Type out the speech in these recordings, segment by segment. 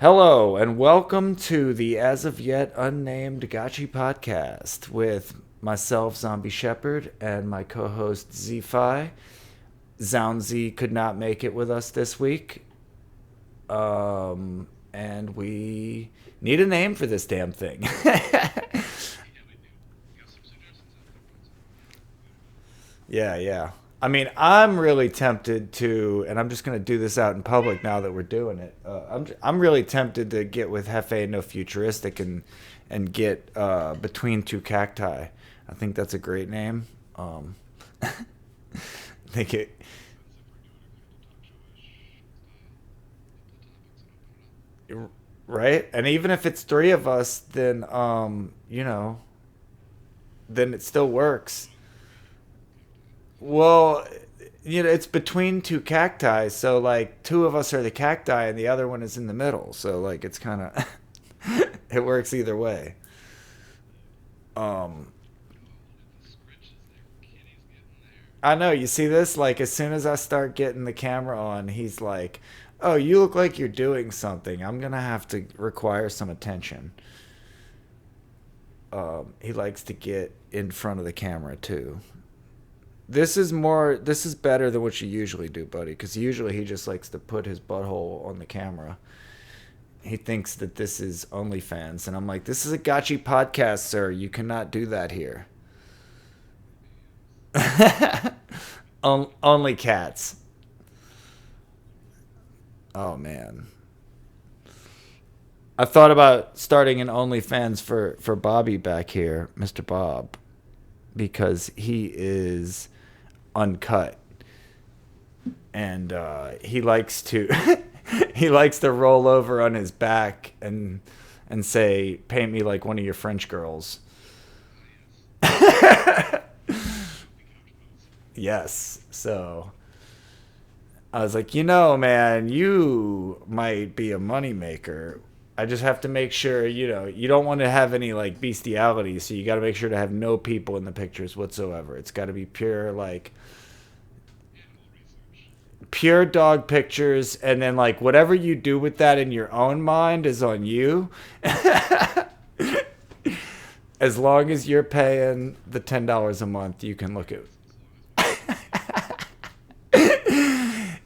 Hello, and welcome to the as of yet unnamed Gotchi podcast with myself, Zombie Shepherd, and my co host, Zfi. Zaunzi could not make it with us this week. And we need a name for this damn thing. Yeah. I mean, I'm really tempted to, and I'm just going to do this out in public now that we're doing it. I'm really tempted to get with Hefe No Futuristic and get Between Two Cacti. I think that's a great name. I think it right, and even if it's three of us, then then it still works. Well, it's between two cacti, so like two of us are the cacti and the other one is in the middle. So like it's kind of it works either way. Um I know, you see this? Like as soon as I start getting the camera on, he's like, "Oh, you look like you're doing something. I'm going to have to require some attention." He likes to get in front of the camera too. This is better than what you usually do, buddy, because usually he just likes to put his butthole on the camera. He thinks that this is OnlyFans, and I'm like, this is a gotchi podcast, sir. You cannot do that here. Only cats. Oh man, I thought about starting an OnlyFans for Bobby back here, Mr. Bob, because he is uncut and he likes to he likes to roll over on his back and say, "Paint me like one of your French girls." Yes. So I was like, man, you might be a moneymaker. I just have to make sure, you don't want to have any like bestiality, so you got to make sure to have no people in the pictures whatsoever. It's got to be pure, like, pure dog pictures, and then, like, whatever you do with that in your own mind is on you. As long as you're paying the $10 a month, you can look at.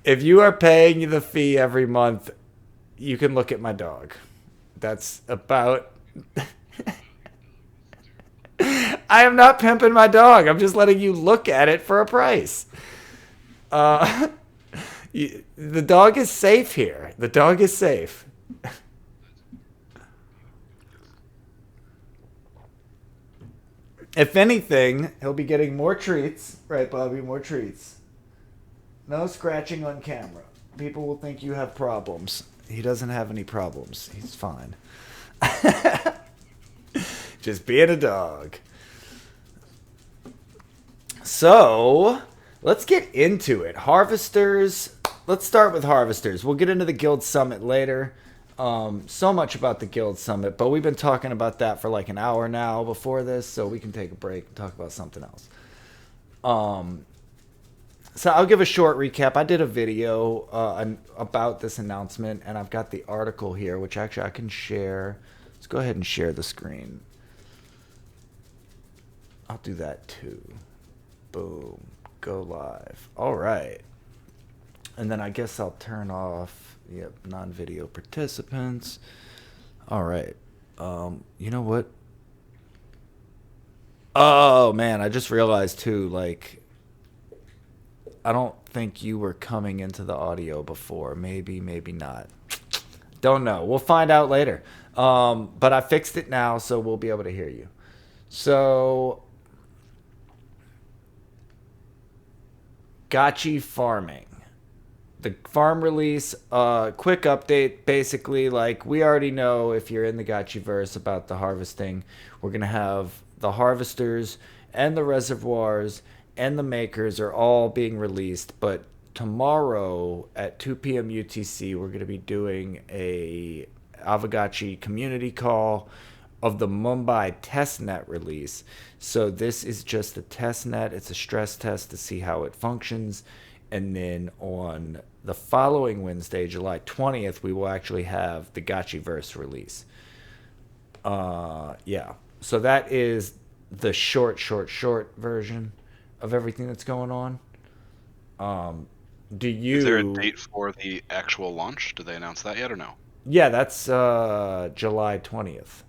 If you are paying the fee every month, you can look at my dog. That's about. I am not pimping my dog. I'm just letting you look at it for a price. Uh, the dog is safe here. The dog is safe. If anything, he'll be getting more treats. Right, Bobby? More treats. No scratching on camera. People will think you have problems. He doesn't have any problems. He's fine. Just being a dog. So, let's get into it. Harvesters. Let's start with Harvesters. We'll get into the Guild Summit later. So much about the Guild Summit, but we've been talking about that for like an hour now before this, so we can take a break and talk about something else. Um, so I'll give a short recap. I did a video about this announcement, and I've got the article here, which actually I can share. Let's go ahead and share the screen. I'll do that too. Boom. Go live. All right. And then I guess I'll turn off, yep, non-video participants. All right. You know what? Oh man, I just realized too, like, I don't think you were coming into the audio before. Maybe, maybe not. Don't know. We'll find out later. But I fixed it now, so we'll be able to hear you. So, Gotchi farming. The farm release, quick update. Basically, like, we already know, if you're in the Gotchiverse, about the harvesting. We're going to have the harvesters and the reservoirs and the makers are all being released, but tomorrow at 2 p.m. UTC, we're going to be doing a Aavegotchi community call of the Mumbai testnet release. So this is just a testnet. It's a stress test to see how it functions. And then on the following Wednesday, July 20th, we will actually have the Gotchiverse release. Yeah. So that is the short version of everything that's going on. Do Is there a you? date for the actual launch? Did they announce that yet or no? Yeah, that's July 20th.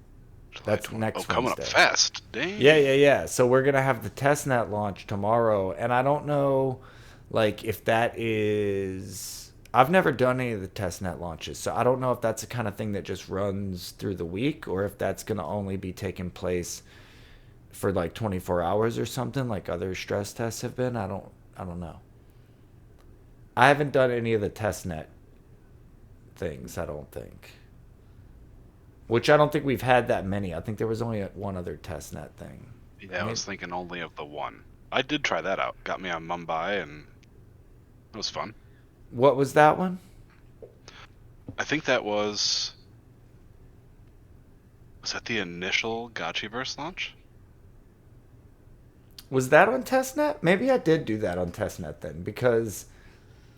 July That's 20th. Oh, next coming up Wednesday. fast. Yeah, Dang. yeah, yeah. So we're gonna have the testnet launch tomorrow, and I don't know, like, if that is. I've never done any of the testnet launches, so I don't know if that's the kind of thing that just runs through the week, or if that's gonna only be taking place for like 24 hours or something, like other stress tests have been. I don't know. I haven't done any of the testnet things. I don't think. Which I don't think we've had that many. I think there was only one other testnet thing. Yeah, I Maybe. was thinking only of the one. I did try that out. Got me on Mumbai, and it was fun. What was that one? I think that was that the initial Gotchiverse launch? Was that on testnet? Maybe I did do that on testnet then, because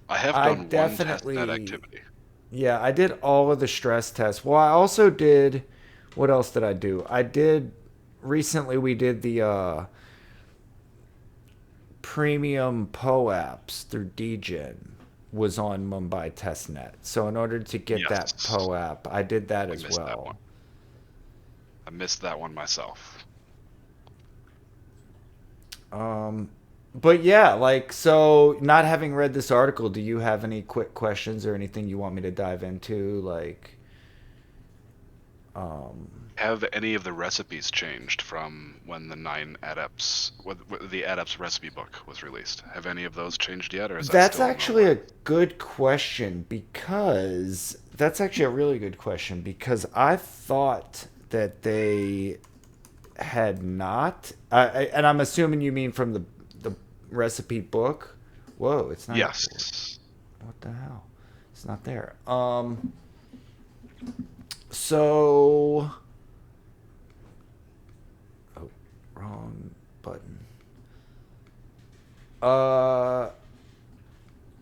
I have I done one testnet definitely, activity. yeah, I did all of the stress tests. Well, I also did. What else did I do? I did recently. We did the premium POAPs through DGen was on Mumbai testnet. So in order to get that Yes, POAP, I did that I as missed that one. well. I missed that one myself. Um, but yeah, like, so not having read this article, do you have any quick questions or anything you want me to dive into? Like, um, Have any of the recipes changed from when the Adepts recipe book was released? Have any of those changed yet, or is that that's still in the actually a works? good question because that's actually a really good question because I thought that they had not. And I'm assuming you mean from the recipe book. Whoa, it's not. Yes. What the hell? It's not there. So. Oh, wrong button. Uh,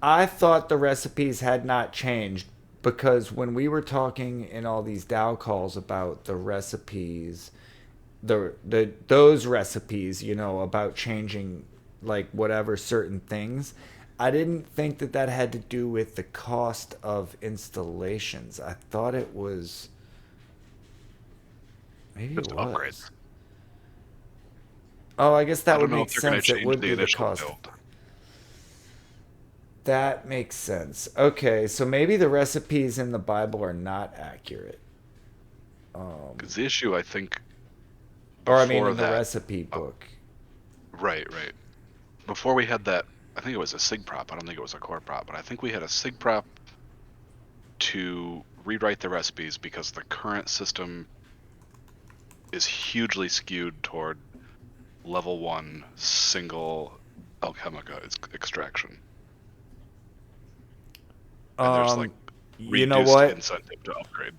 I thought the recipes had not changed because when we were talking in all these DAO calls about the recipes, the those recipes, about changing like whatever certain things, I didn't think that that had to do with the cost of installations. I thought it was maybe it Just was. upgrades. Oh, I guess I that don't would know if make they're going to sense. It change would the be the initial cost. build. That makes sense. Okay, so maybe the recipes in the Bible are not accurate. Because the issue, I think, Or I mean before in the that, recipe uh, book. right. Before we had that, I think it was a sig prop. I don't think it was a core prop, but I think we had a sig prop to rewrite the recipes because the current system is hugely skewed toward level 1 single alchemica extraction. And there's like You know reduced what? incentive to upgrade.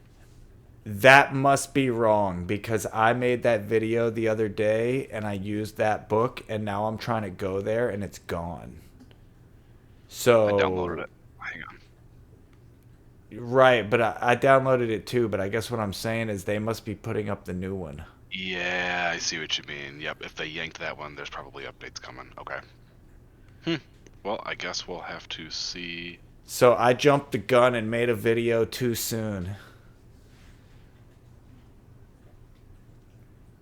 That must be wrong because I made that video the other day and I used that book and now I'm trying to go there and it's gone. I downloaded So, it. Hang on. right, but I downloaded it too, but I guess what I'm saying is they must be putting up the new one. Yeah, I see what you mean. Yep, if they yanked that one, there's probably updates coming. Okay. Hmm. Well, I guess we'll have to see. So I jumped the gun and made a video too soon.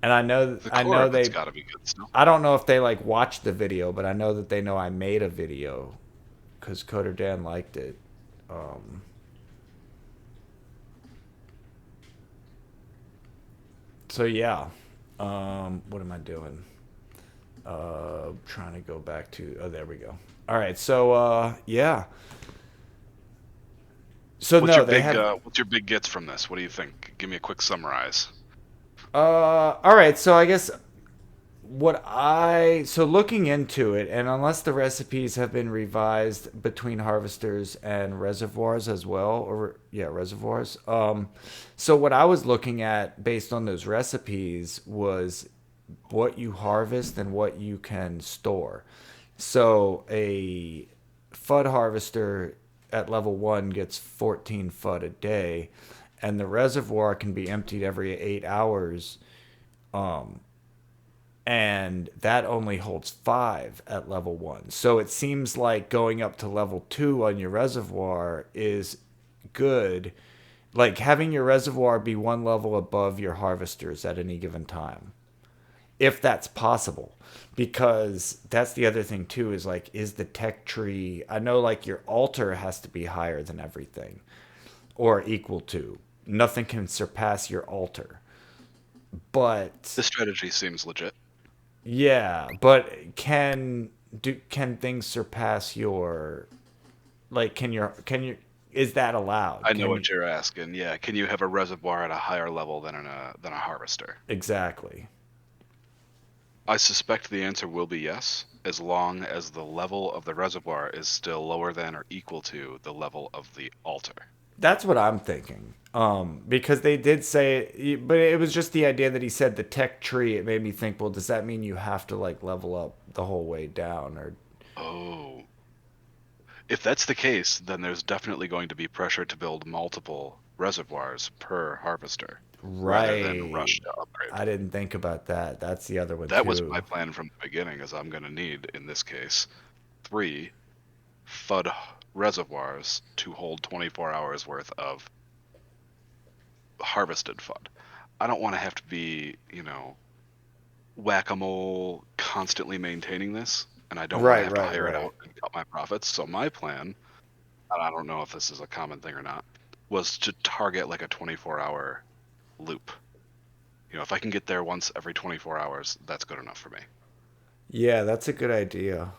And The I core know of it's they got to be good still. I don't know if they like watched the video, but I know that they know I made a video because Coder Dan liked it. Um, so yeah, what am I doing? Trying to go back to. Oh, there we go. All right, so yeah. So no, they have. What's your big gets from this? What do you think? Give me a quick summarize. All right, so I guess looking into it, and unless the recipes have been revised between harvesters and reservoirs as well, or yeah, reservoirs. So what I was looking at based on those recipes was what you harvest and what you can store. So a FUD harvester at level 1 gets 14 FUD a day, and the reservoir can be emptied every 8 hours. And that only holds 5 at level 1. So it seems like going up to level 2 on your reservoir is good. Like having your reservoir be 1 level above your harvesters at any given time, if that's possible. Because that's the other thing too, is like, is the tech tree, I know like your altar has to be higher than everything or equal to. Nothing can surpass your altar. But The strategy seems legit. yeah, but can things surpass your, like, can you is that allowed? I know Can you what you're asking. Yeah, can you have a reservoir at a higher level than a harvester? exactly. I suspect the answer will be yes, as long as the level of the reservoir is still lower than or equal to the level of the altar. That's what I'm thinking. Because they did say, but it was just the idea that he said the tech tree. It made me think, well, does that mean you have to like level up the whole way down, or Oh. If that's the case, then there's definitely going to be pressure to build multiple reservoirs per harvester rather than right? rush to upgrade. I didn't think about that. That's the other one That was too. my plan from the beginning, is I'm going to need, in this case, 3 FUD reservoirs to hold 24 hours worth of harvested FUD. I don't want to have to be, whack-a-mole constantly maintaining this, and I don't want to Right, have to right, hire it right. out and cut my profits. So my plan, and I don't know if this is a common thing or not, was to target like a 24-hour loop. If I can get there once every 24 hours, that's good enough for me. Yeah, that's a good idea.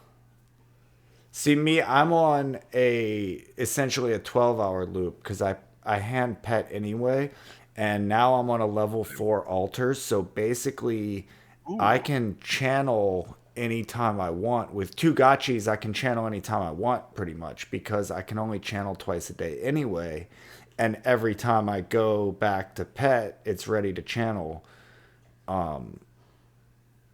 See me, I'm on a essentially a 12-hour loop because I hand pet anyway, and now I'm on a level 4 altar. So basically, I Ooh, can channel anytime I want. With 2 gotchis, I can channel anytime I want pretty much because I can only channel twice a day anyway. And every time I go back to pet, it's ready to channel.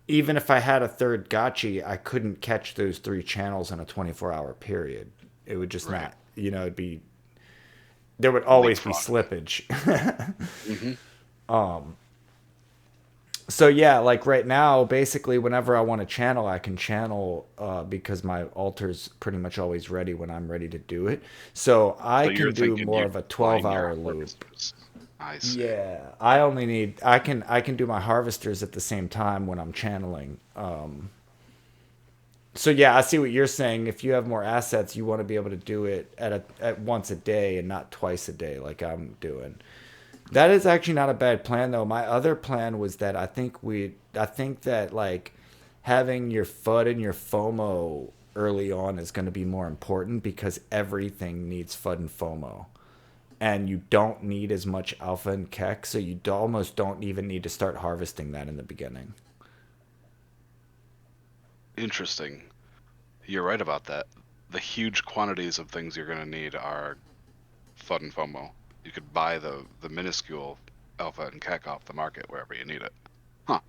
Even if I had a third gotchi, I couldn't catch those 3 channels in a 24-hour period. It would just right. not, it'd be, there would always be Leapfrogging. slippage. Hmm. So yeah, like right now, basically, whenever I want to channel, I can channel because my altar's pretty much always ready when I'm ready to do it. So I So you're can do thinking more of a utilizing your 12-hour loop. harvesters. I see. Yeah, I only need I can do my harvesters at the same time when I'm channeling. So yeah, I see what you're saying. If you have more assets, you want to be able to do it at once a day and not twice a day like I'm doing. That is actually not a bad plan though. My other plan was that I think that like having your FUD and your FOMO early on is going to be more important because everything needs FUD and FOMO. And you don't need as much alpha and keck, so almost don't even need to start harvesting that in the beginning. Interesting. You're right about that. The huge quantities of things you're going to need are FUD and FOMO. You could buy the minuscule alpha and kek off the market wherever you need it. Huh.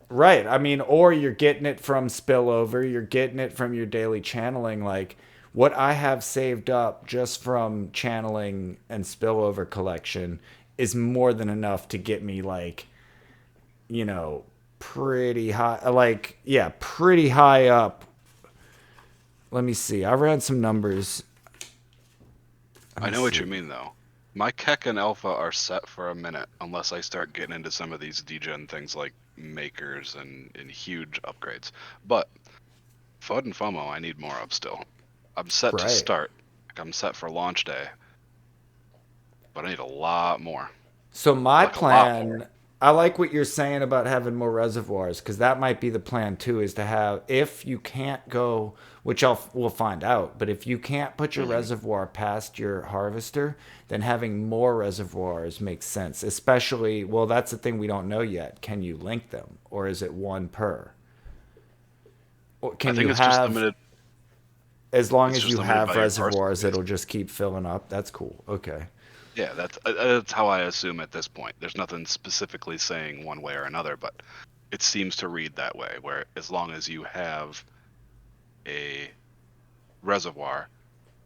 Right. I mean, or you're getting it from spillover, you're getting it from your daily channeling. Like what I have saved up just from channeling and spillover collection is more than enough to get me like, you know, pretty high, like, yeah, pretty high up. Let me see. I ran some numbers. Let I me know what you see. mean, though. My kek and alpha are set for a minute unless I start getting into some of these degen things like makers and huge upgrades. But FUD and FOMO, I need more of still. I'm set to Right. start. Like I'm set for launch day, but I need a lot more. So my Like a lot more. plan, I like what you're saying about having more reservoirs because that might be the plan too. Is to have if you can't go, which we'll find out, but if you can't put your Hmm. reservoir past your harvester, then having more reservoirs makes sense. Especially, well, that's the thing we don't know yet. Can you link them, or is it one per? Or I can think you it's just have? limited. As long It's as just you limited have by your parcel reservoirs, base. it'll just keep filling up. That's cool. Okay. Yeah, that's how I assume at this point. There's nothing specifically saying one way or another, but it seems to read that way, where as long as you have a reservoir,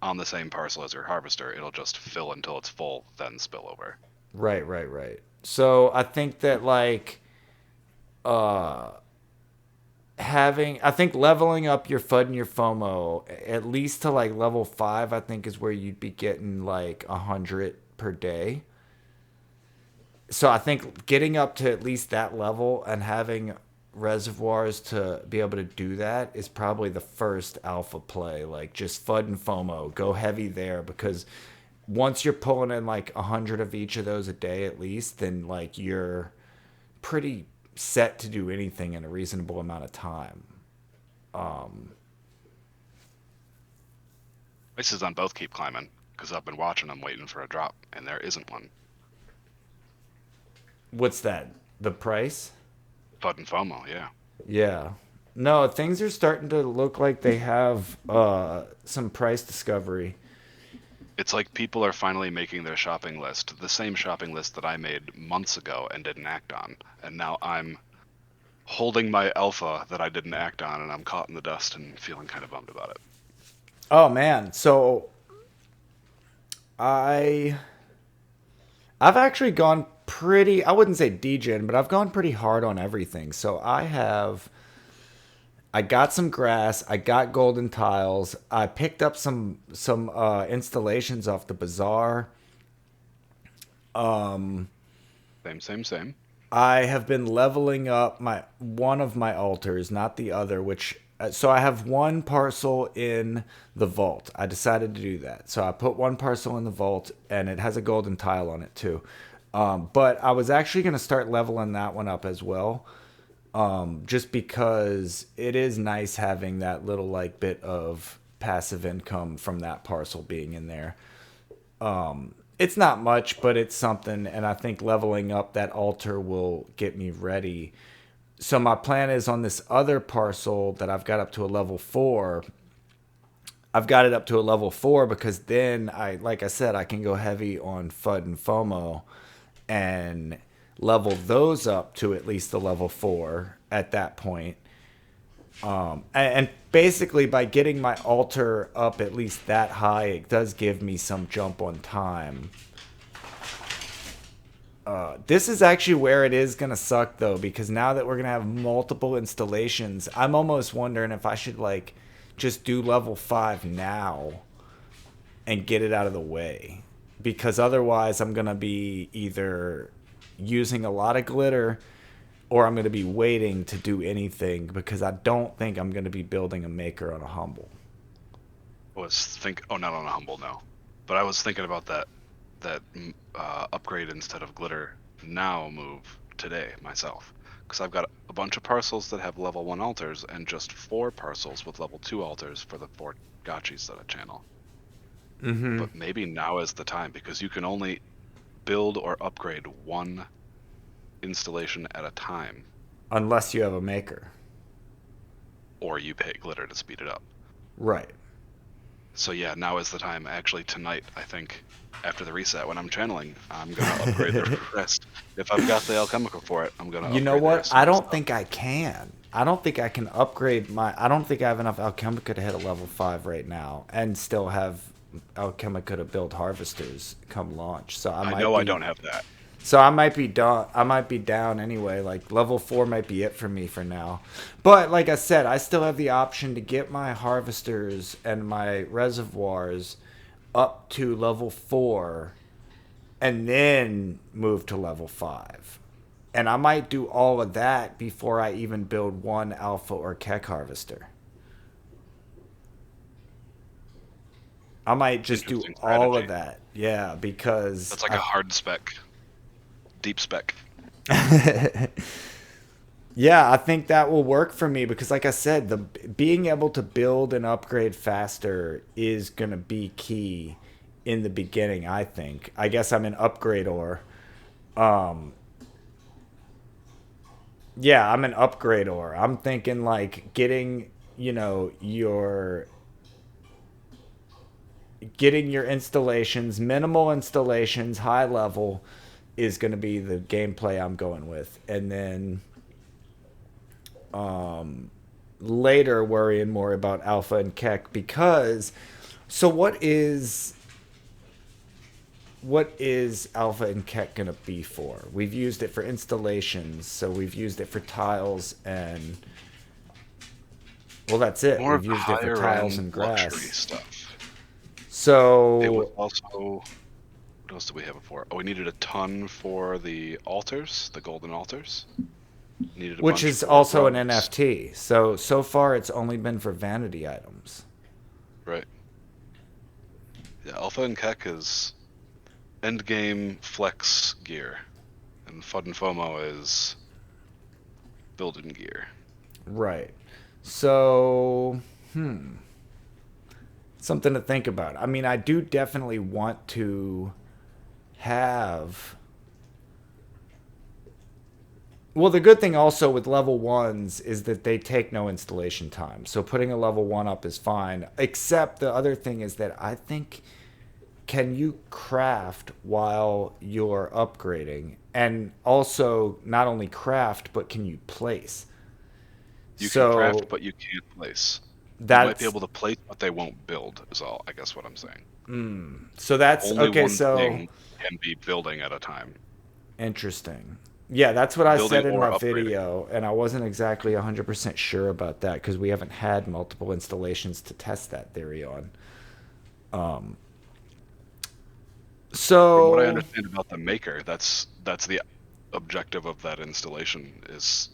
on the same parcel as your harvester. It'll just fill until it's full, then spill over. Right, right, right. So I think that like uh I think leveling up your FUD and your FOMO at least to like level 5, I think is where you'd be getting like 100 per day. So I think getting up to at least that level and having reservoirs to be able to do that is probably the first alpha play. Like just FUD and FOMO, go heavy there, because once you're pulling in like 100 of each of those a day at least, then like you're pretty set to do anything in a reasonable amount of time. Prices on both keep climbing because I've been watching them waiting for a drop, and there isn't one. What's that? The price? FUD and FOMO, yeah. Yeah. No, things are starting to look like they have some price discovery. It's like people are finally making their shopping list, the same shopping list that I made months ago and didn't act on. And now I'm holding my alpha that I didn't act on, and I'm caught in the dust and feeling kind of bummed about it. Oh man, so I I've actually gone pretty, I wouldn't say degen, but I've gone pretty hard on everything. So I got some grass, I got golden tiles, I picked up some installations off the bazaar. Same. I have been leveling up my one of my altars, not the other, which so I have one parcel in the vault. I decided to do that. So I put one parcel in the vault and it has a golden tile on it too. But I was actually going to start leveling that one up as well. Just because it is nice having that little like bit of passive income from that parcel being in there. It's not much, but it's something, and I think leveling up that altar will get me ready. So my plan is on this other parcel that I've got up to a level 4. I've got it up to a level 4 because then like I said, I can go heavy on FUD and FOMO and level those up to at least the level 4 at that point. And basically by getting my altar up at least that high, it does give me some jump on time. This is actually where it is going to suck though, because now that we're going to have multiple installations, I'm almost wondering if I should like just do level 5 now and get it out of the way. Because otherwise I'm going to be either using a lot of glitter or I'm going to be waiting to do anything because I don't think I'm going to be building a maker on a humble. Not on a humble, no. But I was thinking about that upgrade instead of glitter now move today myself, because I've got a bunch of parcels that have level 1 altars and just 4 parcels with level 2 altars for the 4 gotchis that I channel. Mm-hmm. But maybe now is the time, because you can only build or upgrade one installation at a time, Unless you have a maker. or you pay glitter to speed it up. Right. So yeah, now is the time. Actually, tonight, I think, after the reset, when I'm channeling, I'm gonna upgrade the rest. If I've got the alchemical for it, I'm gonna. You know what? I don't think I can. I don't think I can upgrade my. I don't think I have enough alchemica to hit a level 5 right now, and still have alchemica to build harvesters come launch. So I know I don't have that. So I might be done. I might be down anyway. Like level 4 might be it for me for now. But like I said, I still have the option to get my harvesters and my reservoirs up to level 4 and then move to level 5. And I might do all of that before I even build one alpha or keck harvester. I might just do all of that. Yeah, because that's like a hard spec. Deep spec. Yeah, I think that will work for me because like I said, the being able to build and upgrade faster is going to be key in the beginning, I think. I guess I'm an upgrader. Yeah, I'm an upgrader. I'm thinking like getting, your installations, minimal installations, high level is going to be the gameplay I'm going with. And then later worrying more about alpha and keck, because So what is alpha and kek going to be for? We've used it for installations, so we've used it for tiles and well, that's it. More of We've the used it for higher tiles end and luxury grass. stuff. It was So, also, what else did we have it for? Oh, we needed a ton for the altars, the golden altars. Needed a which bunch is for also an rugs. NFT. So far it's only been for vanity items. Right. Yeah, Alpha and Keck is endgame flex gear, and FUD and FOMO is building gear. Right. So, something to think about. I mean, I do definitely want to have. Well, the good thing also with level ones is that they take no installation time. So putting a level one up is fine. Except the other thing is that I think can you craft while you're upgrading? And also not only craft, but can you place? You can craft, So but you can't place. You might be that's able to place, but they won't build, is all, I guess what I'm saying. so that's Only okay. one So thing can be building at a time. interesting. Yeah, that's what I Building said in my or upgrading. video, and I wasn't exactly 100% sure about that because we haven't had multiple installations to test that theory on. From what I So, understand about the maker, that's the objective of that installation is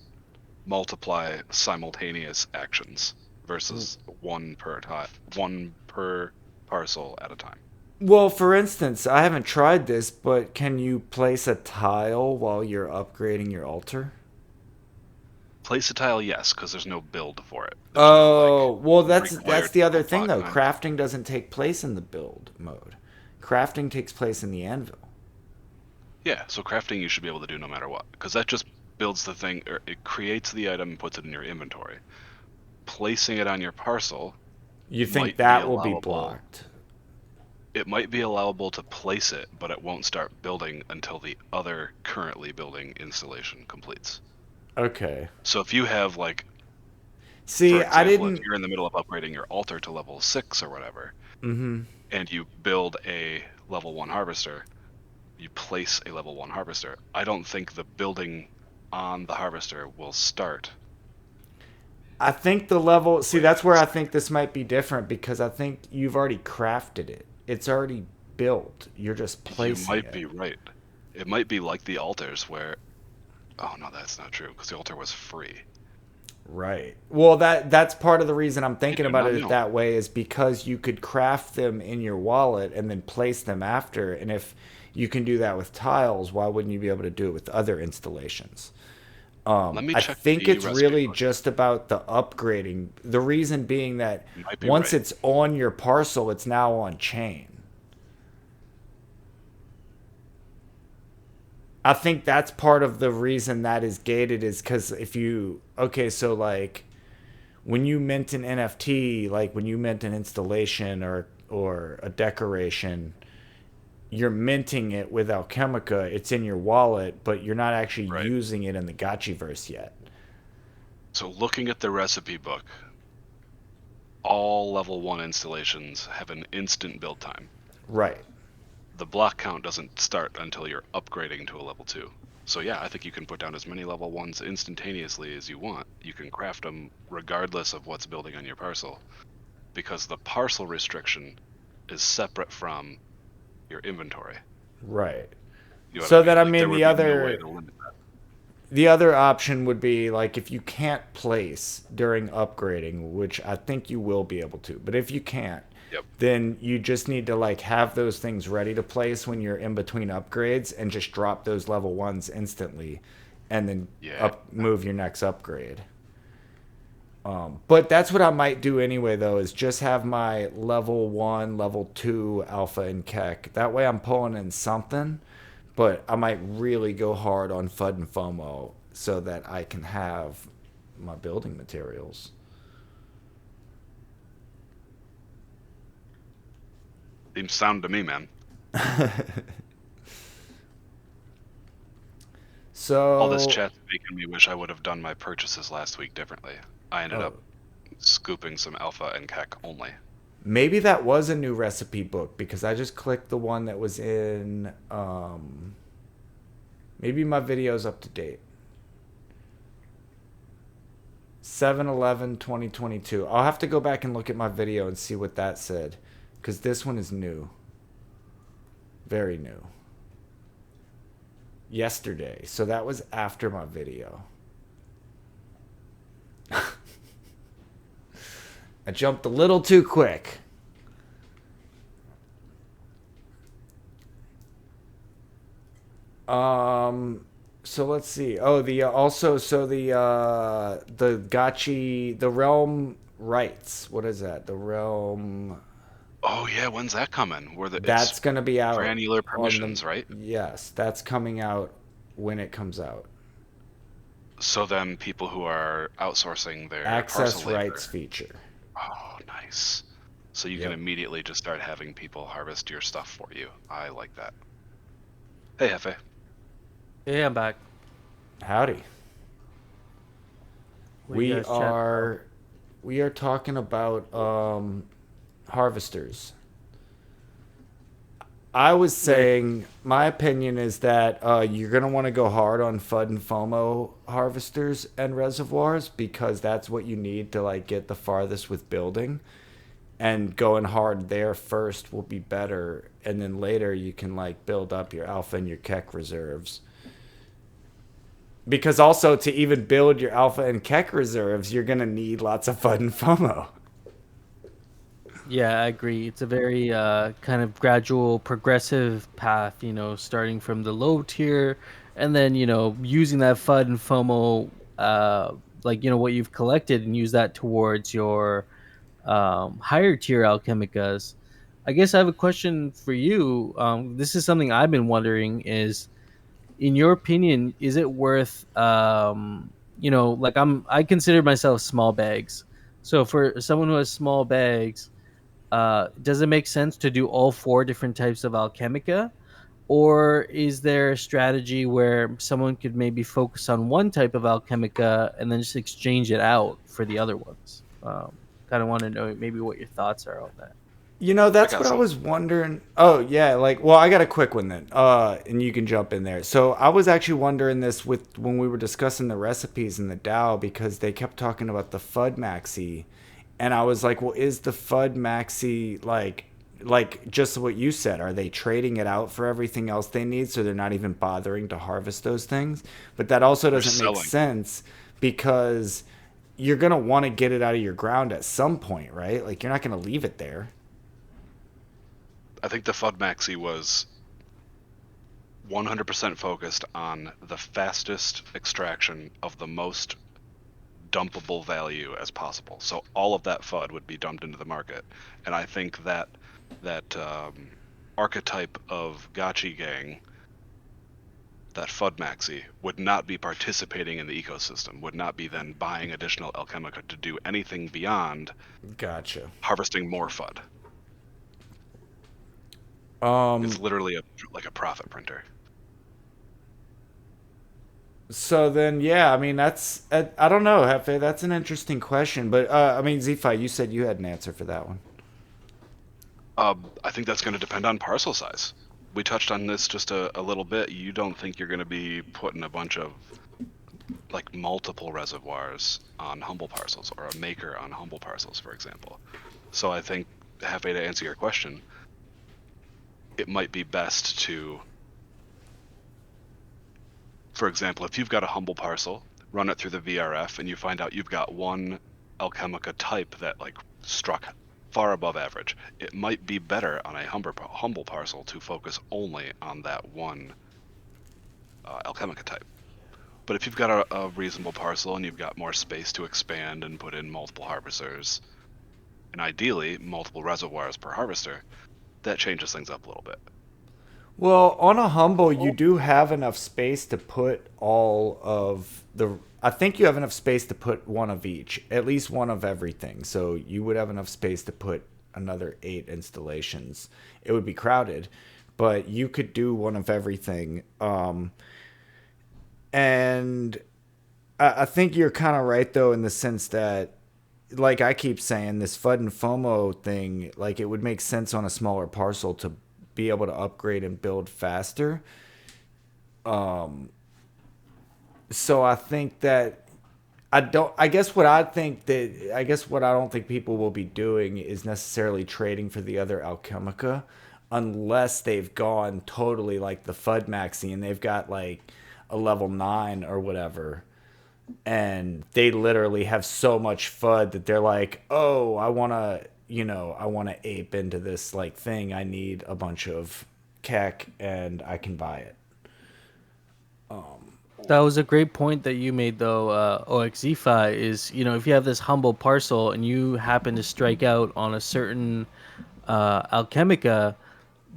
multiply simultaneous actions versus one per parcel at a time. well, for instance, I haven't tried this, but can you place a tile while you're upgrading your altar? Place a tile, yes, because there's no build for it. There's no like Oh, well, that's required the other thing robot though. kind of. Crafting doesn't take place in the build mode. Crafting takes place in the anvil. Yeah, so crafting you should be able to do no matter what, because that just builds the thing, or it creates the item and puts it in your inventory. Placing it on your parcel You think might be that will be allowable. blocked? It might be allowable to place it, but it won't start building until the other currently building installation completes. Okay. So if you have like, See, for I example, if didn't. you're in the middle of upgrading your altar to level 6 or whatever, and you build a level 1 harvester, you place a level 1 harvester, I don't think the building on the harvester will start. I think the level. See, Wait, that's where I think this might be different because I think you've already crafted it. It's already built. You're just you placing might it. be right. It might be like the altars where, oh no, that's not true, because the altar was free. Right. Well, that's part of the reason I'm I thinking do about not it know. that way is because you could craft them in your wallet and then place them after. And if you can do that with tiles, why wouldn't you be able to do it with other installations? Let me I check think the it's recipe really book. just about the upgrading. The reason being that You might be once right. it's on your parcel, it's now on chain. I think that's part of the reason that is gated is because if you okay, so like when you mint an NFT, like when you mint an installation or a decoration, you're minting it with Alchemica. It's in your wallet, but you're not actually Right. using it in the Gotchiverse yet. So looking at the recipe book, all level 1 installations have an instant build time. Right. The block count doesn't start until you're upgrading to a level 2. So yeah, I think you can put down as many level 1s instantaneously as you want. You can craft them regardless of what's building on your parcel, because the parcel restriction is separate from your inventory. Right. You know what I So that mean? I Like there mean would be no way to limit that. the other option would be like if you can't place during upgrading, which I think you will be able to, but if you can't, Yep. then you just need to like have those things ready to place when you're in between upgrades and just drop those level ones instantly and then Yeah. up move your next upgrade. But that's what I might do anyway though is just have my level 1, level 2 alpha and kek. That way I'm pulling in something, but I might really go hard on FUD and FOMO so that I can have my building materials. Seems sound to me, man. All this So, chat's making me wish I would have done my purchases last week differently. I ended oh, up scooping some alpha and kek only. Maybe that was a new recipe book because I just clicked the one that was in. Maybe my video's up to date. 7/11/2022. I'll have to go back and look at my video and see what that said. Because this one is new. Very new. Yesterday. So that was after my video. I jumped a little too quick. So let's see. Oh, the also so the Gotchi the realm rights. What is that? The realm. Oh yeah, when's that coming? It's That's gonna be out granular on the. permissions, right? Yes, that's coming out when it comes out. So then people who are outsourcing their Access parcel labor. rights feature. Oh, nice. So you can Yep. immediately just start having people harvest your stuff for you. I like that. Hey, Hefe. Yeah, I'm back. Howdy. What We you guys chatting about? are talking about harvesters. I was saying my opinion is that you're gonna want to go hard on FUD and FOMO harvesters and reservoirs because that's what you need to like get the farthest with building. And going hard there first will be better, and then later you can like build up your alpha and your keck reserves. Because also to even build your alpha and keck reserves, you're gonna need lots of FUD and FOMO. Yeah, I agree. It's a very kind of gradual, progressive path, starting from the low tier and then, using that FUD and FOMO, like, what you've collected and use that towards your higher tier alchemicas. I guess I have a question for you. This is something I've been wondering is, in your opinion, is it worth, like I consider myself small bags. So for someone who has small bags, does it make sense to do all four different types of alchemica, or is there a strategy where someone could maybe focus on one type of alchemica and then just exchange it out for the other ones? Kind of want to know maybe what your thoughts are on that. You know, I that's got what I some. was wondering. Oh, yeah, like well, I got a quick one then. And you can jump in there. So, I was actually wondering this with when we were discussing the recipes in the DAO because they kept talking about the FUD maxi, and I was like, "Well, is the FUD maxi like just what you said? Are they trading it out for everything else they need so they're not even bothering to harvest those things?" But that also They're doesn't make selling. sense because you're going to want to get it out of your ground at some point, right? Like you're not going to leave it there. I think the FUD Maxi was 100% focused on the fastest extraction of the most dumpable value as possible. So all of that FUD would be dumped into the market, and I think that archetype of Gotchi gang, that FUD Maxi, would not be participating in the ecosystem, would not be then buying additional alchemica to do anything beyond Gotcha. harvesting more FUD. It's Um, literally like a profit printer. so then, yeah, I mean, I don't know, Hefe, that's an interesting question. But, I mean, Zifi, you said you had an answer for that one. I think that's going to depend on parcel size. We touched on this just a little bit. You don't think you're going to be putting a bunch of like multiple reservoirs on humble parcels or a maker on humble parcels, for example. So I think, Hefe, to answer your question, it might be best to, for example, if you've got a humble parcel, run it through the VRF and you find out you've got one alchemica type that like struck far above average. It might be better on a humble parcel to focus only on that one alchemica type. But if you've got a reasonable parcel and you've got more space to expand and put in multiple harvesters, and ideally multiple reservoirs per harvester, that changes things up a little bit. Well, on a humble, you do have enough space to put all of the. I think you have enough space to put one of each, at least one of everything. So you would have enough space to put another 8 installations. It would be crowded, but you could do one of everything. And I think you're kind of right though in the sense that like I keep saying, this FUD and FOMO thing, like it would make sense on a smaller parcel to be able to upgrade and build faster. So I think that I guess what I don't think people will be doing is necessarily trading for the other Alchemica unless they've gone totally like the FUD Maxi and they've got like a level 9 or whatever, and they literally have so much FUD that they're like, "Oh, I want to ape into this like thing. I need a bunch of kek and I can buy it." That was a great point that you made, though. OXZFi is, if you have this humble parcel and you happen to strike out on a certain Alchemica,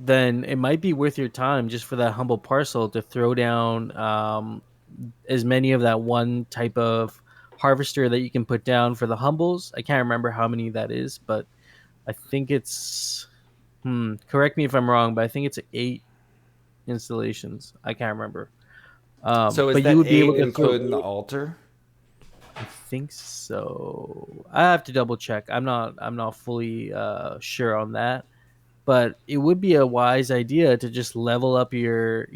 then it might be worth your time just for that humble parcel to throw down as many of that one type of harvester that you can put down for the humbles. I can't remember how many that is, but I think it's. Correct me if I'm wrong, but I think it's 8 installations. I can't remember. So is But you that would be 8 able to throw including the altar? I think so. I have to double check. I'm not fully sure on that, but it would be a wise idea to just level up your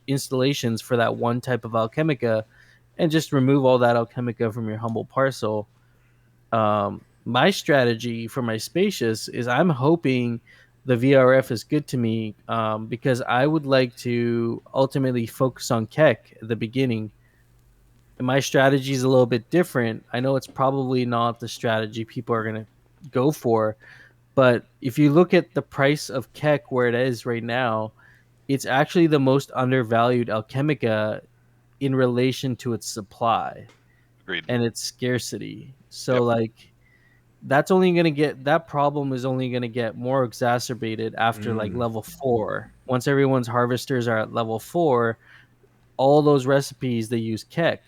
installations for that one type of Alchemica, and just remove all that Alchemica from your humble parcel. My strategy for my spacious is I'm hoping the VRF is good to me, because I would like to ultimately focus on Keck at the beginning. And my strategy is a little bit different. I know it's probably not the strategy people are going to go for, but if you look at the price of Keck where it is right now, it's actually the most undervalued Alchemica in relation to its supply Agreed. and its scarcity. So Yep. like that problem is only going to get more exacerbated after like level 4. Once everyone's harvesters are at level 4, all those recipes they use Keck.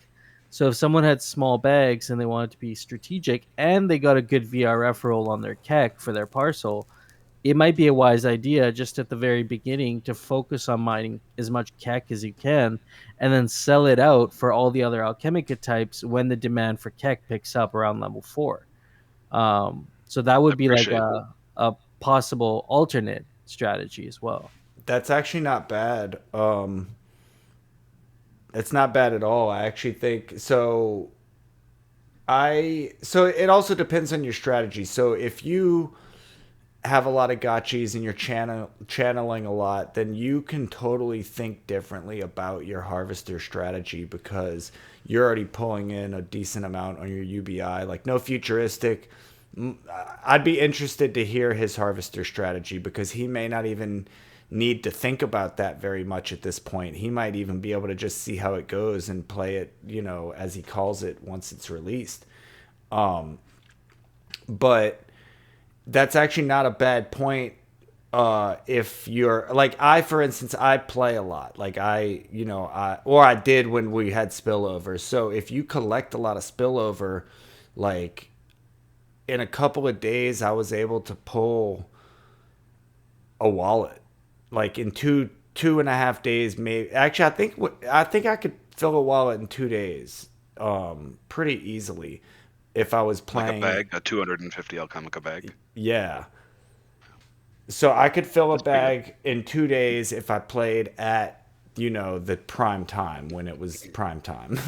So if someone had small bags and they wanted to be strategic and they got a good VRF roll on their Keck for their parcel, it might be a wise idea just at the very beginning to focus on mining as much Keck as you can and then sell it out for all the other Alchemica types when the demand for Keck picks up around level 4. So that I would be like appreciate. a possible alternate strategy as well. That's actually not bad. It's not bad at all. I actually think so. So it also depends on your strategy. So if you have a lot of gotchis and you're channeling a lot, then you can totally think differently about your harvester strategy because you're already pulling in a decent amount on your UBI. Like no futuristic. I'd be interested to hear his harvester strategy because he may not even need to think about that very much at this point. He might even be able to just see how it goes and play it, as he calls it once it's released. But that's actually not a bad point. If you're like for instance, I play a lot. Like I did when we had spillover. So if you collect a lot of spillover, like in a couple of days, I was able to pull a wallet. Like in 2.5 days, maybe. Actually, I think I could fill a wallet in 2 days, pretty easily, if I was Like playing. a bag, a 250 Alchemica bag. Yeah. So I could fill a That's pretty good. bag in 2 days if I played at the prime time when it was prime time.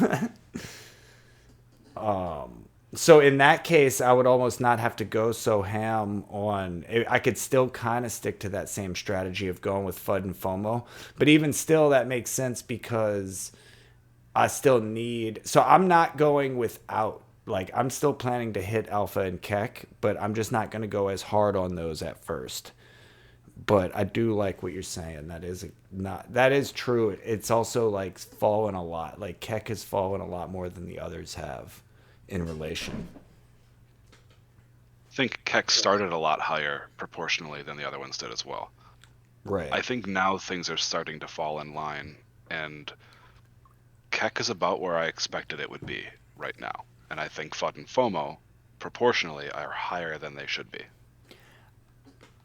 So in that case, I would almost not have to go so ham on. I could still kind of stick to that same strategy of going with FUD and FOMO, but even still, that makes sense because I still need. So I'm not going without. Like I'm still planning to hit Alpha and Keck, but I'm just not going to go as hard on those at first. But I do like what you're saying. That is true. It's also like fallen a lot. Like Keck has fallen a lot more than the others have in relation. I think Keck started a lot higher proportionally than the other ones did as well. Right. I think now things are starting to fall in line, and Keck is about where I expected it would be right now. And I think FUD and FOMO, proportionally, are higher than they should be.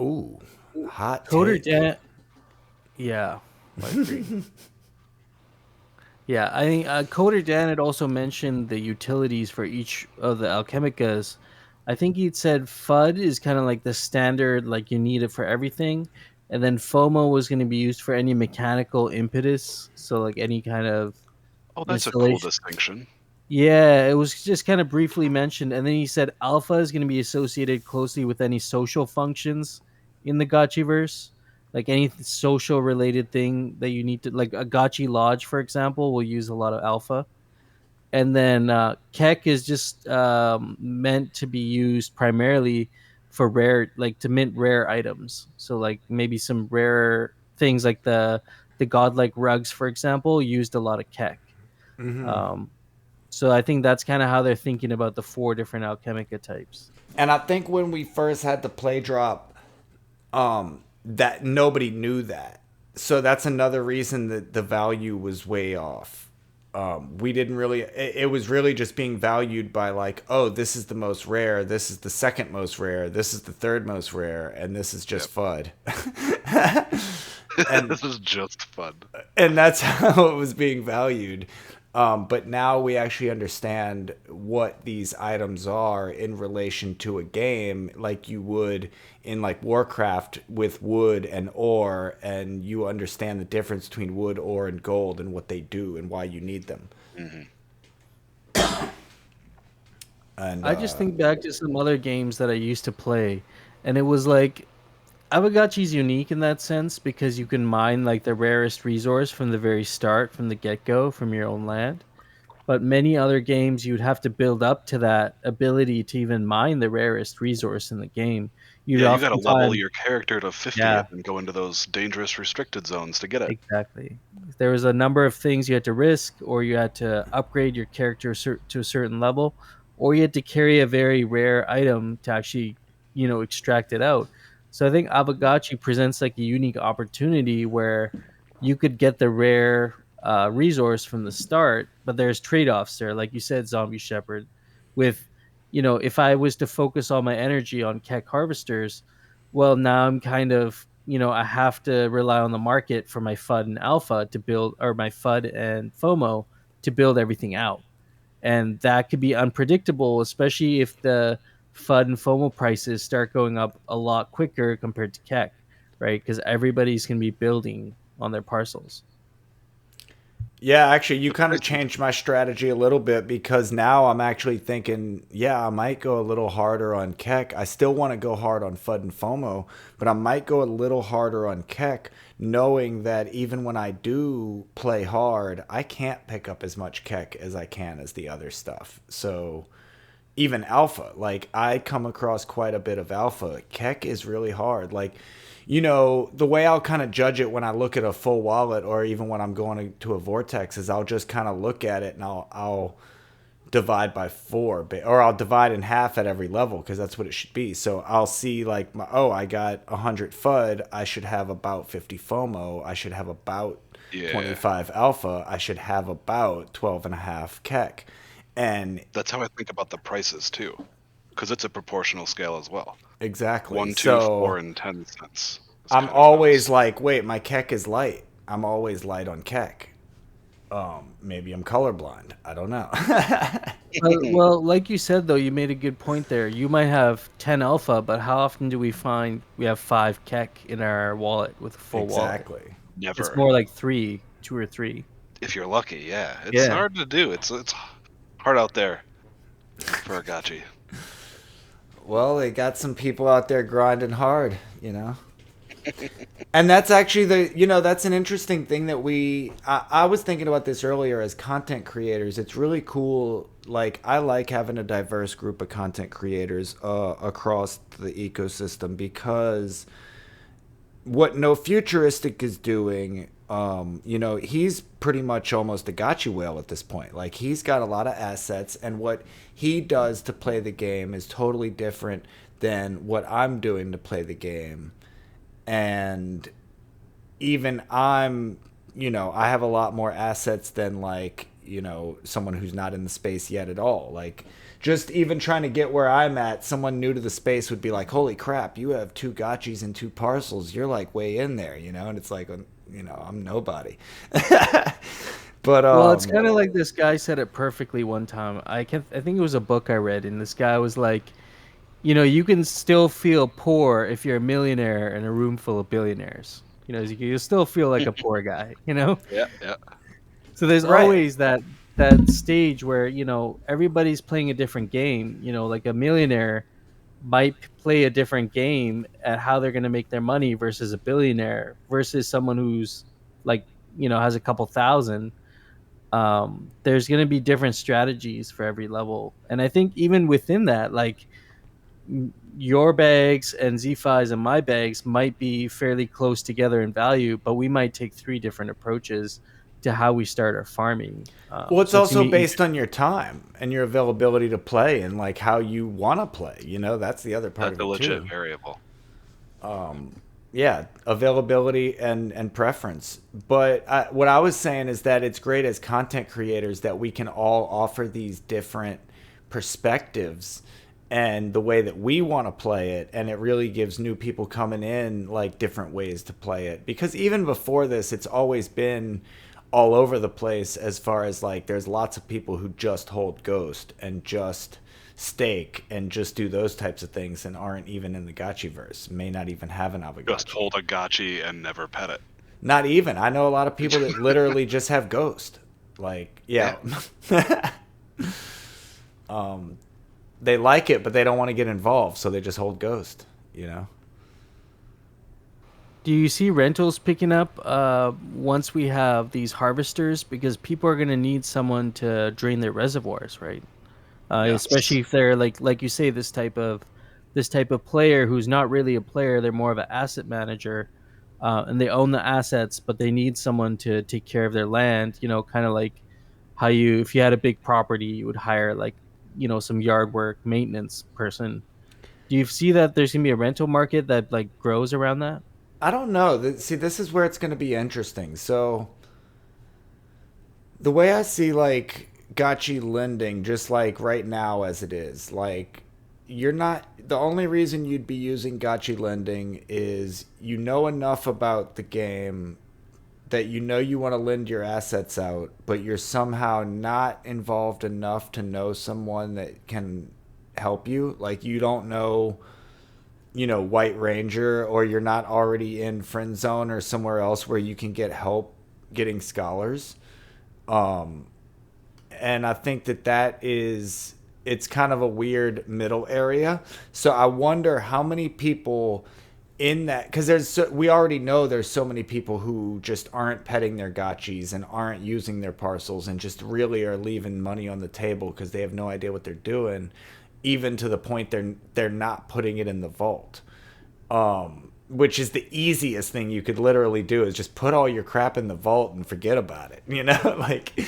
Ooh, hot Coder take. Dan, yeah, I agree. Yeah, I think Coder Dan had also mentioned the utilities for each of the Alchemicas. I think he'd said FUD is kind of like the standard, like you need it for everything. And then FOMO was going to be used for any mechanical impetus. So, like any kind of Oh, that's a cool installation. distinction. Yeah, it was just kind of briefly mentioned. And then he said alpha is going to be associated closely with any social functions in the Gotchiverse. Like any social related thing that you need to, like a Gotchi Lodge, for example, will use a lot of alpha. And then Keck is just meant to be used primarily for rare, like to mint rare items. So, like maybe some rare things like the godlike rugs, for example, used a lot of Keck. Um, so I think that's kind of how they're thinking about the four different Alchemica types. And I think when we first had the play drop, that nobody knew that. So that's another reason that the value was way off. We didn't really, it was really just being valued by like, oh, this is the most rare, this is the second most rare, this is the third most rare, and this is just FUD. And This is just fun. and that's how it was being valued. But now we actually understand what these items are in relation to a game, like you would in like Warcraft with wood and ore, and you understand the difference between wood, ore, and gold, and what they do and why you need them. And I just think back to some other games that I used to play, and it was like Aavegotchi's unique in that sense because you can mine like the rarest resource from the very start, from the get go, from your own land. But many other games, you'd have to build up to that ability to even mine the rarest resource in the game. You'd Yeah, you got to often level find, your character to 50 yeah, and then go into those dangerous restricted zones to get it. exactly. There was a number of things you had to risk, or you had to upgrade your character to a certain level, or you had to carry a very rare item to actually, extract it out. So I think Aavegotchi presents like a unique opportunity where you could get the rare resource from the start, but there's trade-offs there, like you said, Zombie Shepherd. With, if I was to focus all my energy on Keck Harvesters, well, now I'm kind of, I have to rely on the market for my FUD and alpha to build, or my FUD and FOMO to build everything out. And that could be unpredictable, especially if the FUD and FOMO prices start going up a lot quicker compared to Keck, right? Because everybody's going to be building on their parcels. yeah, actually, you The kind of prices, changed my strategy a little bit because now I'm actually thinking, yeah, I might go a little harder on Keck. I still want to go hard on FUD and FOMO, but I might go a little harder on Keck, knowing that even when I do play hard, I can't pick up as much Keck as I can as the other stuff. So even alpha, like I come across quite a bit of alpha. Keck is really hard. Like, the way I'll kind of judge it when I look at a full wallet or even when I'm going to a vortex is I'll just kind of look at it and I'll divide by four, or I'll divide in half at every level because that's what it should be. So I'll see like, I got 100 FUD. I should have about 50 FOMO. I should have about yeah, 25 alpha. I should have about 12 and a half Keck. And that's how I think about the prices too, because it's a proportional scale as well. exactly. 1, 2, 4, So and 10 cents. Is I'm kind of how always it's. like, wait, my Keck is light. I'm always light on Keck. Maybe I'm colorblind. I don't know. Well, like you said, though, you made a good point there. You might have 10 alpha, but how often do we find we have 5 Keck in our wallet with a full wallet? Exactly. It's Never. more like 3, 2 or 3. If you're lucky, yeah. It's Yeah. hard to do. It's hard out there for a gotchi. Well, they got some people out there grinding hard. And that's actually that's an interesting thing that I was thinking about this earlier as content creators. It's really cool. Like, I like having a diverse group of content creators across the ecosystem because what No Futuristic is doing, he's pretty much almost a gotcha whale at this point. Like, he's got a lot of assets, and what he does to play the game is totally different than what I'm doing to play the game. And even I have a lot more assets than like, someone who's not in the space yet at all. Like, just even trying to get where I'm at, someone new to the space would be like, holy crap, you have 2 gotchis and 2 parcels. You're like way in there, and it's like, I'm nobody. But Well, it's kind of like this guy said it perfectly one time. I think it was a book I read, and this guy was like, you can still feel poor if you're a millionaire in a room full of billionaires. You still feel like a poor guy. Yeah, yeah. So there's Right. always that stage where everybody's playing a different game. Like a millionaire might play a different game at how they're going to make their money versus a billionaire versus someone who's like has a couple thousand. There's going to be different strategies for every level, and I think even within that, like your bags and Z5's and my bags might be fairly close together in value, but we might take three different approaches to how we start our farming. well, it's So it's also gonna be based on your time and your availability to play and like how you want to play. That's the other part That's of a it legit too. variable. Yeah, availability and preference. But what I was saying is that it's great as content creators that we can all offer these different perspectives and the way that we want to play it, and it really gives new people coming in like different ways to play it. Because even before this, it's always been all over the place as far as like there's lots of people who just hold Ghost and just stake and just do those types of things and aren't even in the Gotchiverse, may not even have an Just Aavegotchi. hold a Gotchi and never pet it. Not even. I know a lot of people that literally just have Ghost. Like, yeah. They like it, but they don't want to get involved, so they just hold Ghost. Do you see rentals picking up once we have these harvesters? Because people are going to need someone to drain their reservoirs, right? Yes. Especially if they're like you say, this type of player who's not really a player; they're more of an asset manager, and they own the assets, but they need someone to take care of their land. Kind of like how if you had a big property, you would hire like some yard work maintenance person. Do you see that there's gonna be a rental market that like grows around that? I don't know. See, this is where it's going to be interesting. So, the way I see like Gotchi lending, just like right now as it is, like you're not the only reason you'd be using Gotchi lending is you know enough about the game that you want to lend your assets out, but you're somehow not involved enough to know someone that can help you. Like you don't know, White Ranger, or you're not already in Friend Zone or somewhere else where you can get help getting scholars. And I think that it's kind of a weird middle area. So I wonder how many people in that, because we already know there's so many people who just aren't petting their gotchis and aren't using their parcels and just really are leaving money on the table because they have no idea what they're doing, even to the point they're not putting it in the vault. Which is the easiest thing you could literally do, is just put all your crap in the vault and forget about it, like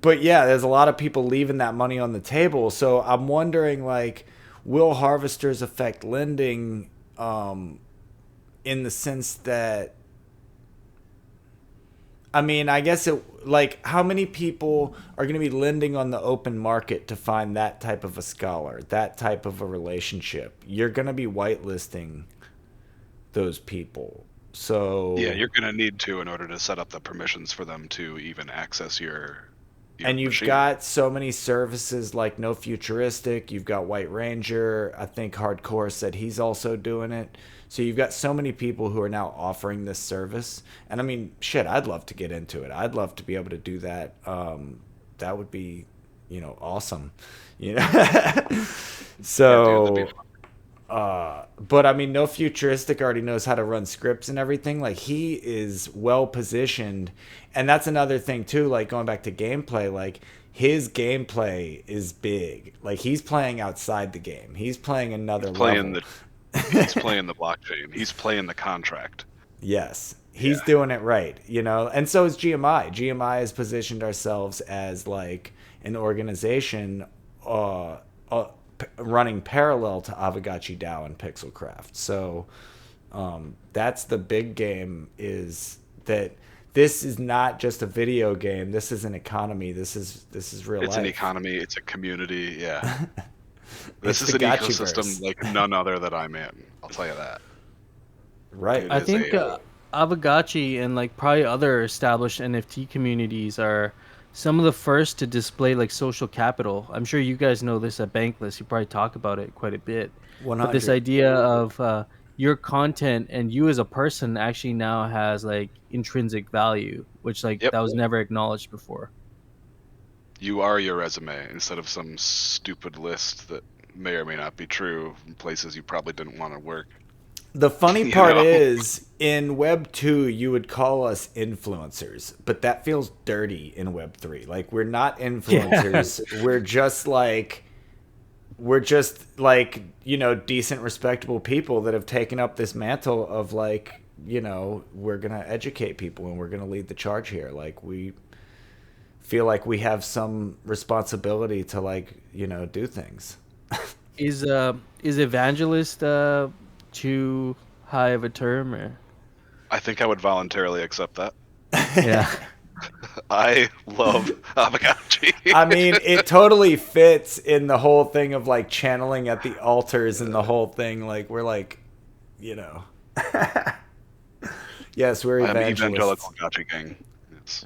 but yeah, there's a lot of people leaving that money on the table. So I'm wondering, like, will harvesters affect lending in the sense that, I mean, I guess how many people are going to be lending on the open market to find that type of a scholar, that type of a relationship? You're going to be whitelisting those people. So yeah, you're going to need to in order to set up the permissions for them to even access your and you've machine. got so many services like No Futuristic. You've got White Ranger. I think Hardcore said he's also doing it. So you've got so many people who are now offering this service. And I mean, shit, I'd love to get into it. I'd love to be able to do that. That would be, awesome. So, Yeah, dude, that'd be fun. but I mean, No Futuristic already knows how to run scripts and everything. Like, he is well positioned. And that's another thing too, like going back to gameplay, like his gameplay is big. Like he's playing outside the game. He's playing another level. He's playing the blockchain. He's playing the contract. Yes. He's doing it right, And so is GMI. GMI has positioned ourselves as like an organization running parallel to Aavegotchi DAO and Pixelcraft. So that's the big game, is that this is not just a video game. This is an economy. This is real life. It's an economy. It's a community. Yeah. This It's is the an Gotchiverse. ecosystem like none other that I'm in. I'll tell you that. Right. I think Aavegotchi and like probably other established NFT communities are some of the first to display like social capital. I'm sure you guys know this at Bankless. You probably talk about it quite a bit. But this 100. idea of your content and you as a person actually now has like intrinsic value, which like Yep. that was never acknowledged before. You are your resume instead of some stupid list that may or may not be true in places you probably didn't want to work. The funny You part know? is, in Web 2, you would call us influencers, but that feels dirty in Web 3. Like, we're not influencers. We're just like, you know, decent, respectable people that have taken up this mantle of like, you know, we're going to educate people and we're going to lead the charge here. Like, we feel like we have some responsibility to like, you know, do things. Is evangelist too high of a term or I think I would voluntarily accept that. yeah. I love Aavegotchi. I mean, it totally fits in the whole thing of like channeling at the altars and the whole thing. Like, we're like, you know. Yes, we're I'm evangelists. evangelical Gotchi gang. Yes.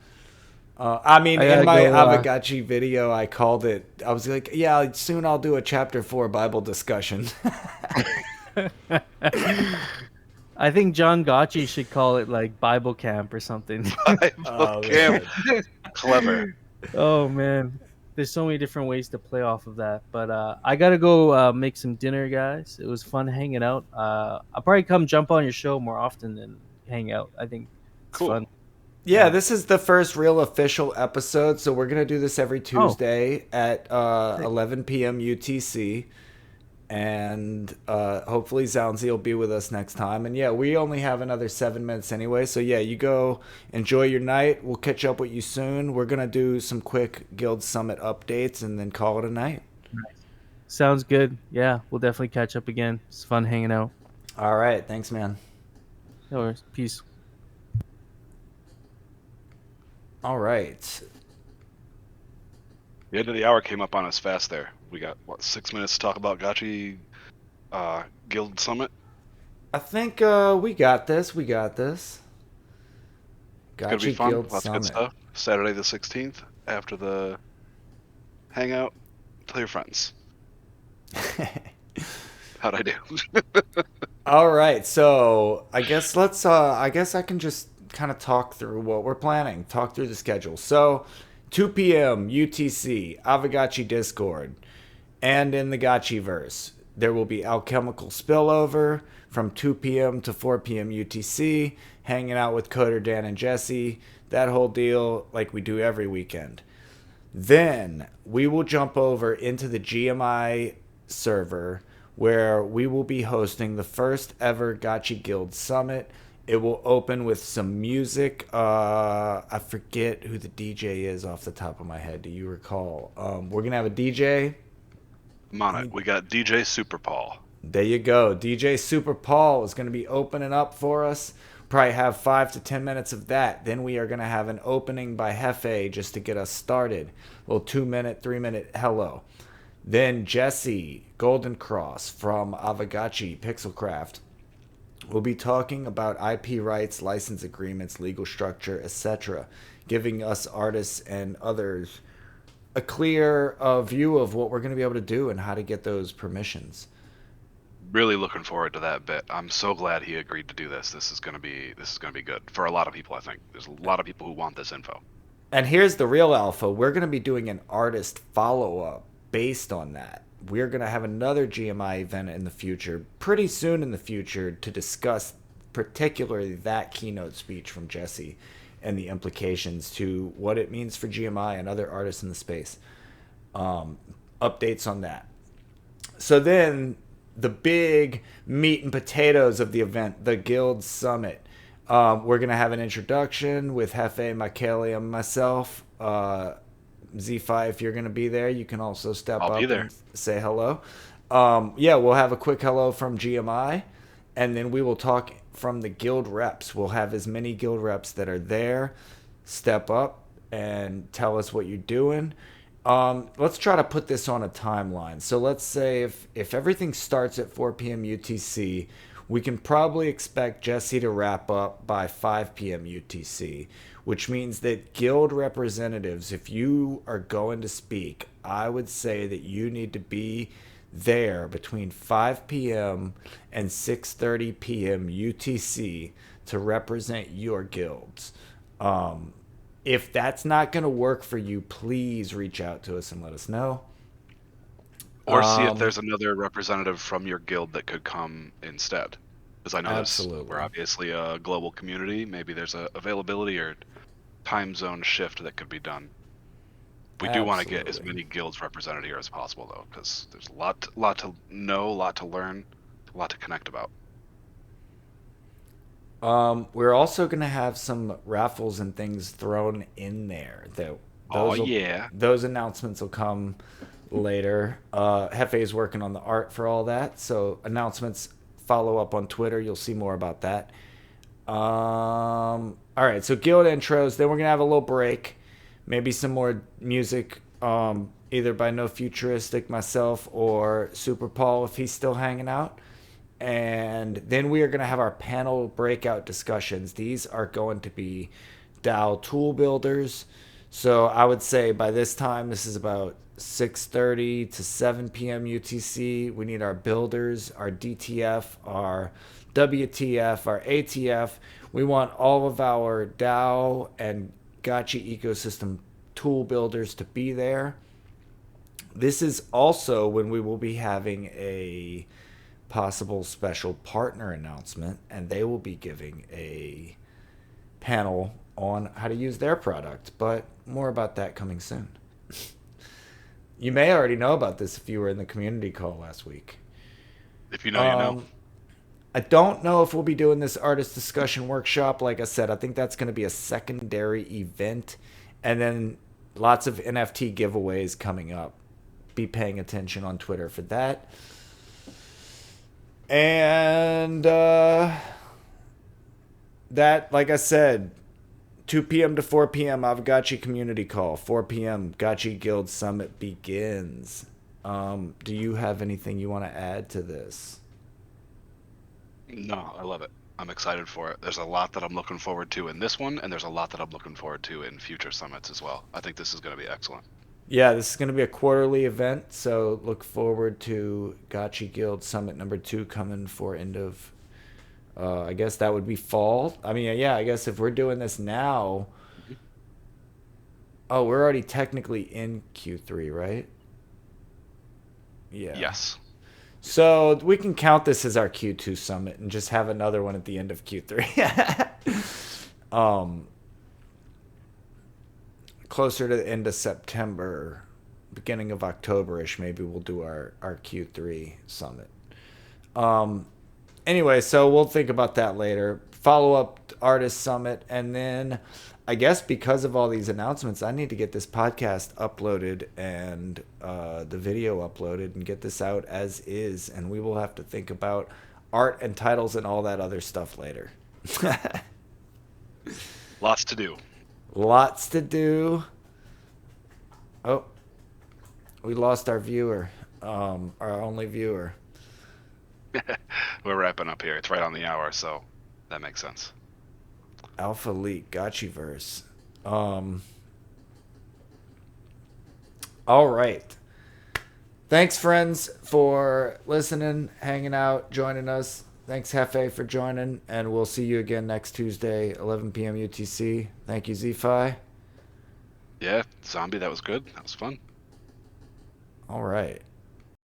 I mean, I in gotta my go, Aavegotchi video, I called it, I was like, yeah, soon I'll do a chapter 4 Bible discussion. I think John Gotchi should call it like Bible camp or something. Oh, Camp. Clever. Oh man, there's so many different ways to play off of that. But I gotta go make some dinner, guys. It was fun hanging out. I'll probably come jump on your show more often than hang out. I think it's Cool. fun. Yeah, this is the first real official episode, so we're going to do this every Oh. Tuesday at 11 p.m. UTC. And hopefully Zaunzi will be with us next time. And yeah, we only have another 7 minutes anyway. So yeah, you go enjoy your night. We'll catch up with you soon. We're going to do some quick Guild Summit updates and then call it a night. Sounds good. Yeah, we'll definitely catch up again. It's fun hanging out. All right. Thanks, man. No worries. Peace. All right. The end of the hour came up on us fast there. We got, 6 minutes to talk about Gotchi Guild Summit? I think we got this. We got this. It's going to be Gotchi fun. Guild Lots of good Summit. stuff. Saturday the 16th, after the hangout. Tell your friends. How'd I do? All right, so I guess let's. I guess I can just kind of talk through what we're planning. Talk through the schedule. So, 2 p.m. UTC, Aavegotchi Discord, and in the Gotchiverse, there will be alchemical spillover from 2 p.m. to 4 p.m. UTC, hanging out with Coder Dan and Jesse. That whole deal, like we do every weekend. Then we will jump over into the GMI server where we will be hosting the first ever Gotchi Guild Summit. It will open with some music. I forget who the DJ is off the top of my head. Do you recall? We're going to have a DJ. I'm on it. We got DJ Super Paul. There you go. DJ Super Paul is going to be opening up for us. Probably have 5 to 10 minutes of that. Then we are going to have an opening by Hefe just to get us started. A little 2-minute, 3-minute hello. Then Jesse Golden Cross from Aavegotchi Pixelcraft will be talking about IP rights, license agreements, legal structure, etc., giving us artists and others a clear view of what we're going to be able to do and how to get those permissions. Really looking forward to that bit. I'm so glad he agreed to do this. This is gonna be good for a lot of people. I think there's a lot of people who want this info. And here's the real alpha. We're going to be doing an artist follow-up based on that. We're going to have another GMI event in the future, pretty soon in the future, to discuss particularly that keynote speech from Jesse and the implications to what it means for GMI and other artists in the space. Updates on that. So then the big meat and potatoes of the event, the Guild Summit. We're going to have an introduction with Hefe, Michaeli, and myself. Z5, if you're going to be there, you can also step I'll up be there. and say hello. Yeah, we'll have a quick hello from GMI, and then we will talk from the guild reps. We'll have as many guild reps that are there step up and tell us what you're doing. Let's try to put this on a timeline. So let's say if everything starts at 4 p.m. UTC, we can probably expect Jesse to wrap up by 5 p.m. UTC, which means that guild representatives, if you are going to speak, I would say that you need to be there between 5 p.m. and 6:30 p.m. UTC to represent your guilds. If that's not going to work for you, please reach out to us and let us know. Or see if there's another representative from your guild that could come instead. Because I know we're obviously a global community. Maybe there's a availability or time zone shift that could be done. We do want to get as many guilds represented here as possible, though, because there's a lot to know, a lot to learn, a lot to connect about. We're also going to have some raffles and things thrown in there. Those announcements will come later. Hefe is working on the art for all that, so announcements follow up on Twitter. You'll see more about that. All right, so guild intros. Then we're gonna have a little break, maybe some more music, either by No Futuristic, myself, or Super Paul if he's still hanging out. And then we are going to have our panel breakout discussions. These are going to be DAO tool builders. So I would say by this time, this is about 6:30 to 7 p.m. UTC. We need our builders, our DTF, our WTF, our ATF. We want all of our DAO and Gotchi ecosystem tool builders to be there. This is also when we will be having a possible special partner announcement, and they will be giving a panel on how to use their product, but more about that coming soon. You may already know about this if you were in the community call last week. If you know, you know. I don't know if we'll be doing this artist discussion workshop. Like I said, I think that's going to be a secondary event, and then lots of NFT giveaways coming up. Be paying attention on Twitter for that. And that, like I said, 2 p.m. to 4 p.m. Aavegotchi community call. 4 p.m. Gotchi Guild Summit begins. Do you have anything you want to add to this? No, I love it. I'm excited for it. There's a lot that I'm looking forward to in this one, and there's a lot that I'm looking forward to in future summits as well. I think this is going to be excellent. Yeah, this is going to be a quarterly event, so look forward to Gotchi Guild Summit number 2 coming for end of, I guess that would be fall. I mean, yeah, I guess if we're doing this now, oh, we're already technically in Q3, right? Yeah. Yes. So we can count this as our Q2 summit and just have another one at the end of Q3. Closer to the end of September, beginning of October-ish, maybe we'll do our Q3 summit. Anyway, so we'll think about that later. Follow-up artist summit, and then I guess because of all these announcements, I need to get this podcast uploaded and the video uploaded and get this out as is, and we will have to think about art and titles and all that other stuff later. Lots to do. Lots to do. Oh, we lost our viewer, our only viewer. We're wrapping up here. It's right on the hour, so that makes sense. Alpha Leak, Gotchiverse. All right. Thanks, friends, for listening, hanging out, joining us. Thanks, Hefe, for joining, and we'll see you again next Tuesday, 11 p.m. UTC. Thank you, Z-Fi. Yeah, Zombie, that was good. That was fun. All right.